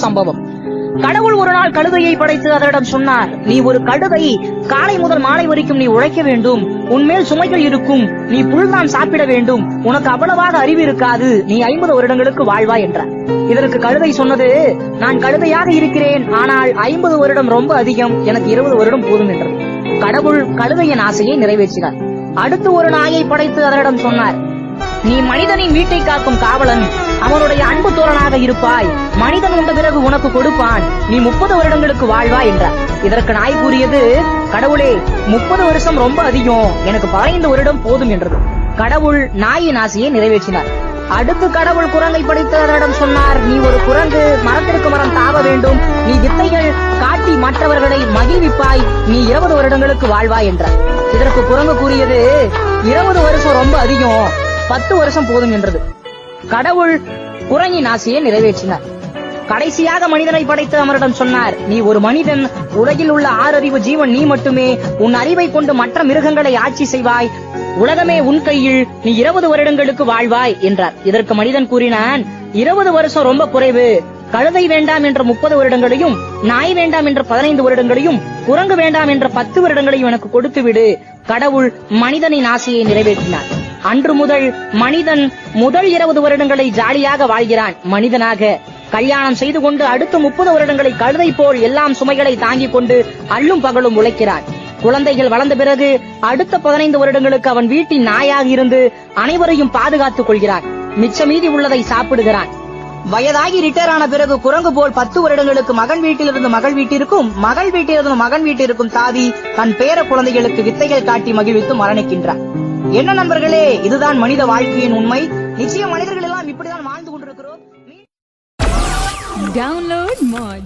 சம்பவம். கடவுள் ஒரு நாள் கழுதையை படைத்து அதனிடம் சொன்னார், நீ ஒரு கழுதை, காலை முதல் மாலை வரைக்கும் நீ உழைக்க வேண்டும், உன்மேல் சுமைகள் இருக்கும், நீ புல்தான் சாப்பிட வேண்டும், உனக்கு அவ்வளவாக அறிவு இருக்காது, நீ 50 வருடங்களுக்கு வாழ்வாய் என்றார். இதற்கு கழுதை சொன்னது, நான் கழுதையாக இருக்கிறேன், ஆனால் 50 வருடம் ரொம்ப அதிகம், எனக்கு 20 வருடம் போதும் என்றது. கடவுள் கழுதையின் ஆசையை நிறைவேற்றினார். அடுத்து ஒரு நாயை படைத்து அதனிடம் சொன்னார், நீ மனிதனின் வீட்டை காக்கும் காவலன், அவனுடைய அன்பு தோழனாக இருப்பாய், மனிதன் உண்ட பிறகு உனக்கு கொடுப்பான், நீ 30 வருடங்களுக்கு வாழ்வாய் என்றார். இதற்கு நாய் கூறியது, கடவுளே 30 வருஷம் ரொம்ப அதிகம், எனக்கு 15 வருடம் போதும் என்றது. கடவுள் நாயின் ஆசையை நிறைவேற்றினார். அடுத்து கடவுள் குரங்கை படைத்து அதனிடம் சொன்னார், நீ ஒரு குரங்கு, மரத்திற்கு மரம் தாவ வேண்டும், நீ வித்தைகள் காட்டி மற்றவர்களை மகிழ்விப்பாய், நீ 20 வருடங்களுக்கு வாழ்வாய் என்றார். இதற்கு குரங்கு கூறியது, 20 வருஷம் ரொம்ப அதிகம், 10 வருஷம் போதும் என்றது. கடவுள் குரங்கின் ஆசையை நிறைவேற்றினார். கடைசியாக மனிதனை படைத்து அவரிடம் சொன்னார், நீ ஒரு மனிதன், உலகில் உள்ள 6 அறிவு ஜீவன் நீ மட்டுமே, உன் அறிவை கொண்டு மற்ற மிருகங்களை ஆட்சி செய்வாய், உலகமே உன் கையில், நீ 20 வருடங்களுக்கு வாழ்வாய் என்றார். இதற்கு மனிதன் கூறினான், 20 வருஷம் ரொம்ப குறைவு, கழுதை வேண்டாம் என்ற 30 வருடங்களையும், நாய் வேண்டாம் என்ற 15 வருடங்களையும், குரங்கு வேண்டாம் என்ற 10 வருடங்களையும் எனக்கு கொடுத்து விடு. கடவுள் மனிதனின் ஆசையை நிறைவேற்றினார். அன்று முதல் மனிதன் முதல் 20 வருடங்களை ஜாலியாக வாழ்கிறான் மனிதனாக. கல்யாணம் செய்து கொண்டு அடுத்த 30 வருடங்களை கழுதை போல் எல்லாம் சுமைகளை தாங்கிக் கொண்டு அள்ளும் பகலும் உழைக்கிறான். குழந்தைகள் வளர்ந்த பிறகு அடுத்த 15 வருடங்களுக்கு அவன் வீட்டின் நாயாக இருந்து அனைவரையும் பாதுகாத்துக் கொள்கிறான். மிச்ச மீதி உள்ளதை சாப்பிடுகிறான். வயதாகி ரிட்டையர் ஆன பிறகு குரங்கு போல் 10 வருடங்களுக்கு மகன் வீட்டிலிருந்து மகள் வீட்டிற்கும், மகள் வீட்டிலிருந்து மகன் வீட்டிற்கும் தாவி தன் பேர குழந்தைகளுக்கு வித்தைகள் காட்டி மகிழ்வித்து மரணிக்கின்றான். என்ன நண்பர்களே, இதுதான் மனித வாழ்க்கையின் உண்மை. நிச்சயம் மனிதர்கள் எல்லாம் இப்படிதான் வாழ்ந்து கொண்டிருக்கிறோம். Download Moj.